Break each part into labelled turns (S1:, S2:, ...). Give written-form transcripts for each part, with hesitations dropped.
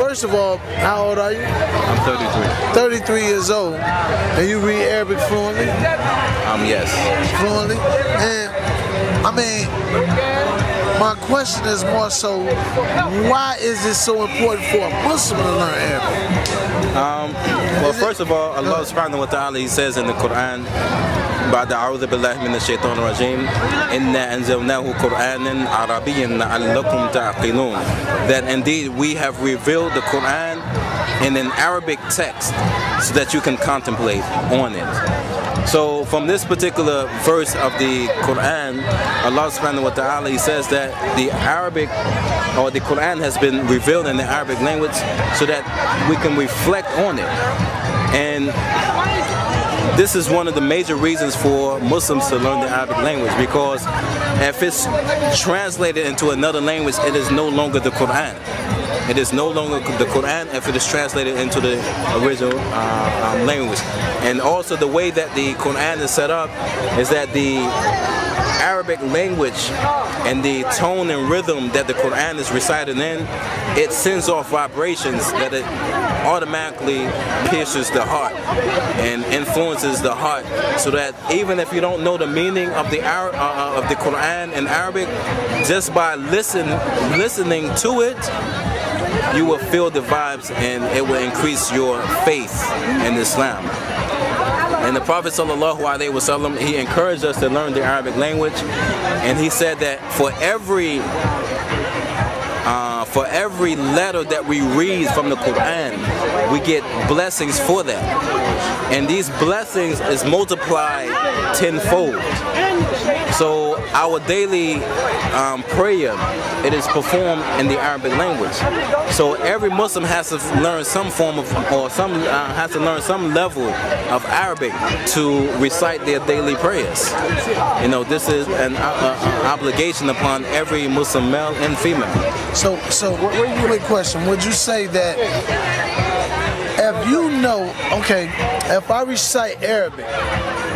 S1: first of all, how old are you?
S2: I'm 33.
S1: 33 years old. And you read Arabic fluently?
S2: Yes.
S1: Fluently? And, I mean, my question is more so, why is it so important for a Muslim to learn Arabic?
S2: Well, first of all, Allah subhanahu wa ta'ala, He says in the Quran, بعد أعوذ بالله من الشيطان الرجيم إنا أنزلناه قرآنا عربيا لعلكم تعقلون, that indeed we have revealed the Quran in an Arabic text so that you can contemplate on it. So from this particular verse of the Quran, Allah subhanahu wa ta'ala, He says that the Arabic or the Quran has been revealed in the Arabic language so that we can reflect on it. And this is one of the major reasons for Muslims to learn the Arabic language, because if it's translated into another language, it is no longer the Quran. It is no longer the Quran if it is translated into the original language. And also the way that the Quran is set up is that the Arabic language and the tone and rhythm that the Quran is recited in, it sends off vibrations that it automatically pierces the heart and influences the heart, so that even if you don't know the meaning of the Quran in Arabic, just by listening to it, you will feel the vibes and it will increase your faith in Islam. And the Prophet ﷺ, he encouraged us to learn the Arabic language, and he said that for every letter that we read from the Quran, we get blessings for that. And these blessings is multiplied tenfold. So our daily prayer, it is performed in the Arabic language. So every Muslim has to learn some form of, or has to learn some level of Arabic to recite their daily prayers. You know, this is an obligation upon every Muslim male and female.
S1: So quick question, would you say that if you know, okay, if I recite Arabic,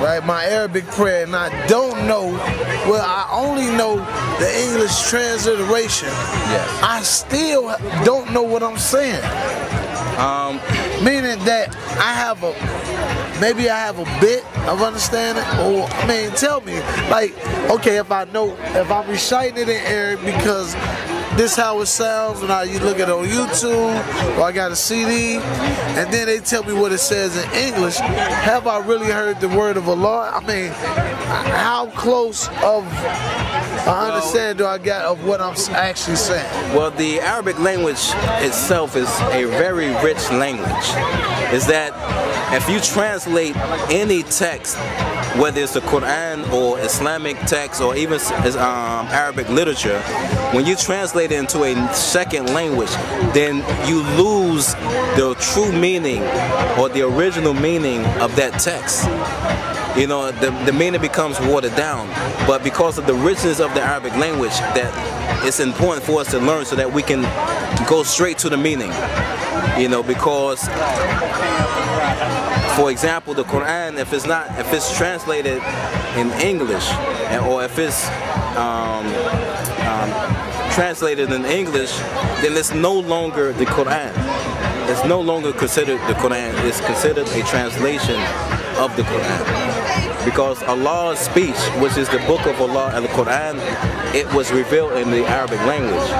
S1: right, my Arabic prayer, and I don't know, well, I only know the English transliteration,
S2: yes,
S1: I still don't know what I'm saying. Meaning that maybe I have a bit of understanding, or, I mean, tell me, like, okay, if I'm reciting it in Arabic because this how it sounds when you look at it on YouTube, or I got a CD, and then they tell me what it says in English, have I really heard the word of Allah? I mean, how close of an understanding do I get of what I'm actually saying?
S2: Well, the Arabic language itself is a very rich language. Is that if you translate any text, whether it's the Quran or Islamic text or even Arabic literature, when you translate it into a second language, then you lose the true meaning or the original meaning of that text. You know, the meaning becomes watered down. But because of the richness of the Arabic language, that it's important for us to learn so that we can go straight to the meaning. You know, because, for example, the Quran, if it's translated in English, or if it's translated in English, then it's no longer the Quran. It's no longer considered the Quran. It's considered a translation of the Quran. Because Allah's speech, which is the book of Allah and the Quran, it was revealed in the Arabic language.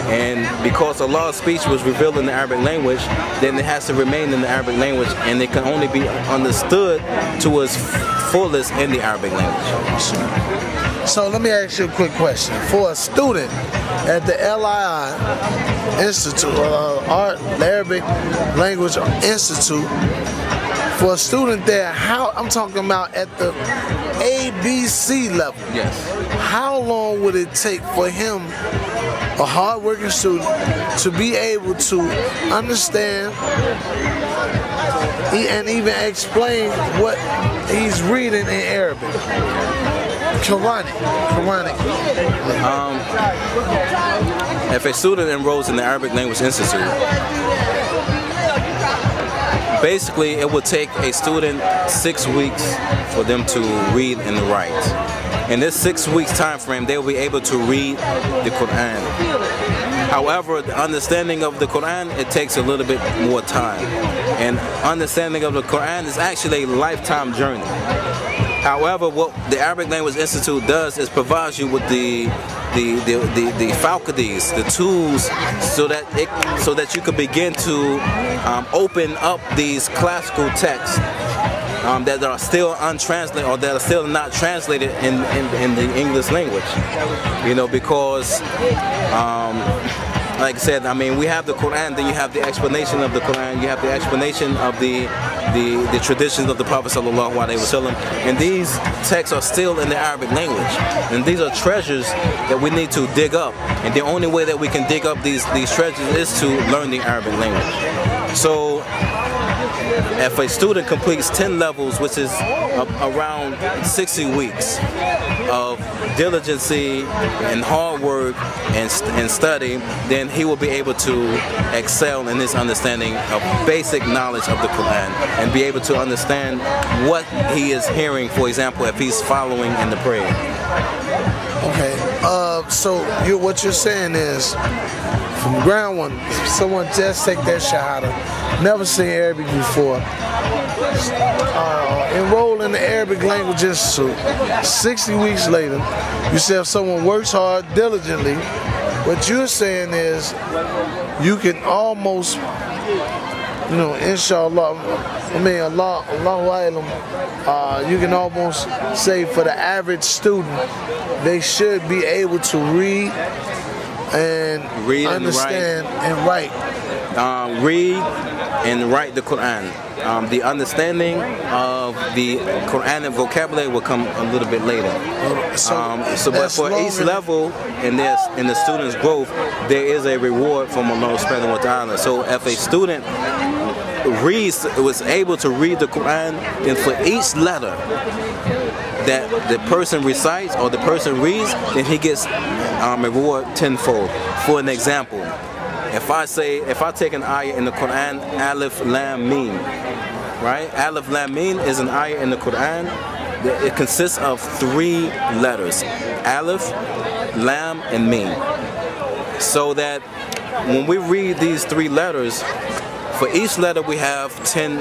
S2: And because Allah's speech was revealed in the Arabic language, then it has to remain in the Arabic language, and it can only be understood to its fullest in the Arabic language.
S1: So let me ask you a quick question. For a student at the LII Institute, the Arabic Language Institute, for a student there, I'm talking about at the ABC level,
S2: yes,
S1: how long would it take for him, a hard-working student, to be able to understand and even explain what he's reading in Arabic? Quranic.
S2: If a student enrolls in the Arabic Language Institute, basically it will take a student 6 weeks for them to read and write. In this 6 weeks time frame, they will be able to read the Quran. However, the understanding of the Quran, it takes a little bit more time. And understanding of the Quran is actually a lifetime journey. However, what the Arabic Language Institute does is provides you with the faculties, the tools, so that you can begin to open up these classical texts that are still untranslated or that are still not translated in the English language. You know, because like I said, I mean, we have the Quran, then you have the explanation of the Quran, you have the explanation of the traditions of the Prophet Sallallahu Alaihi Wasallam, and these texts are still in the Arabic language, and these are treasures that we need to dig up, and the only way that we can dig up these treasures is to learn the Arabic language. So if a student completes 10 levels, which is around 60 weeks of diligency and hard work and study, then he will be able to excel in his understanding of basic knowledge of the Quran and be able to understand what he is hearing, for example, if he's following in the prayer.
S1: Okay, so what you're saying is, from ground one, someone just take their shahada, never seen Arabic before, enroll in the Arabic Language Institute. 60 weeks later, you say if someone works hard, diligently, what you're saying is you can almost, you know, inshallah, I mean, Allahu Alam, you can almost say for the average student, they should be able to read and understand and write.
S2: Read and write the Quran. The understanding of the Quranic vocabulary will come a little bit later. But for each level in the student's growth, there is a reward from Allah subhanahu wa ta'ala. So if a student was able to read the Quran, then for each letter that the person recites or the person reads, then he gets a reward tenfold. For an example, if I take an ayah in the Quran, Alif Lam Mim, right? Alif Lam Mim is an ayah in the Quran. It consists of 3 letters, Alif, Lam, and Mim. So that when we read these 3 letters, for each letter we have 10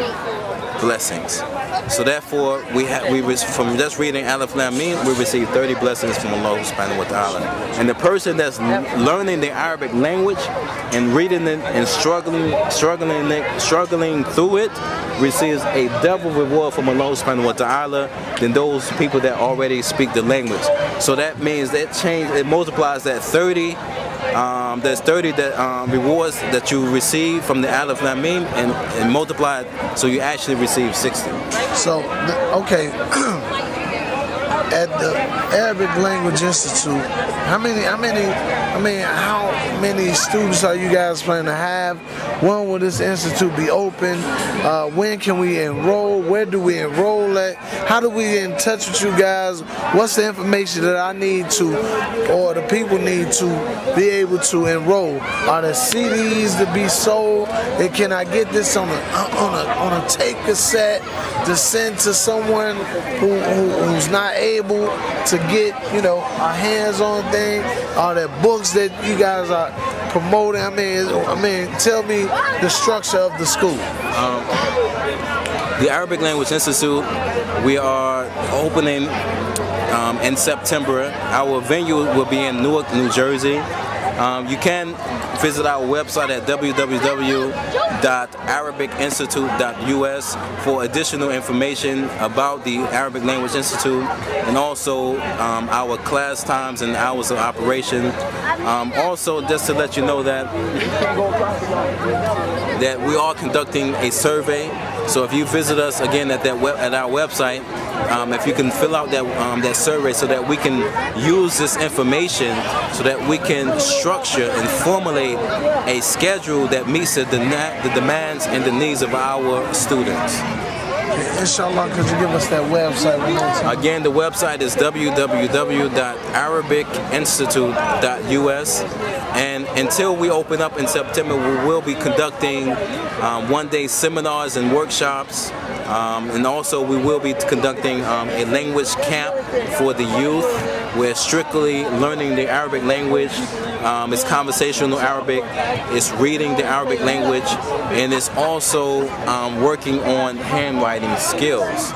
S2: blessings. So therefore, from just reading Alif Lam Mim, we receive 30 blessings from Allah subhanahu wa ta'ala. And the person that's learning the Arabic language and reading it and struggling through it receives a double reward from Allah subhanahu wa ta'ala than those people that already speak the language. So that means that it multiplies that 30. There's 30 rewards that you receive from the Alif Lam Mim and multiply it, so you actually receive 60.
S1: So, okay, at the Arabic Language Institute, how many students are you guys planning to have? When will this institute be open? When can we enroll? Where do we enroll at? How do we get in touch with you guys? What's the information that I need to, or the people need to be able to enroll? Are there CDs to be sold? And can I get this on a tape cassette to send to someone who's not able to get, you know, a hands-on thing? Are there books that you guys are promoting? I mean, tell me the structure of the school.
S2: The Arabic Language Institute, we are opening in September. Our venue will be in Newark, New Jersey. You can visit our website at www.arabicinstitute.us for additional information about the Arabic Language Institute and also our class times and hours of operation. Also, just to let you know that we are conducting a survey. So if you visit us again at our website, if you can fill out that survey so that we can use this information so that we can structure and formulate a schedule that meets the demands and the needs of our students.
S1: Inshallah, could you give us that website?
S2: Again, the website is www.arabicinstitute.us, and until we open up in September, we will be conducting one-day seminars and workshops, and also we will be conducting a language camp for the youth. We're strictly learning the Arabic language. It's conversational Arabic, it's reading the Arabic language, and it's also working on handwriting skills.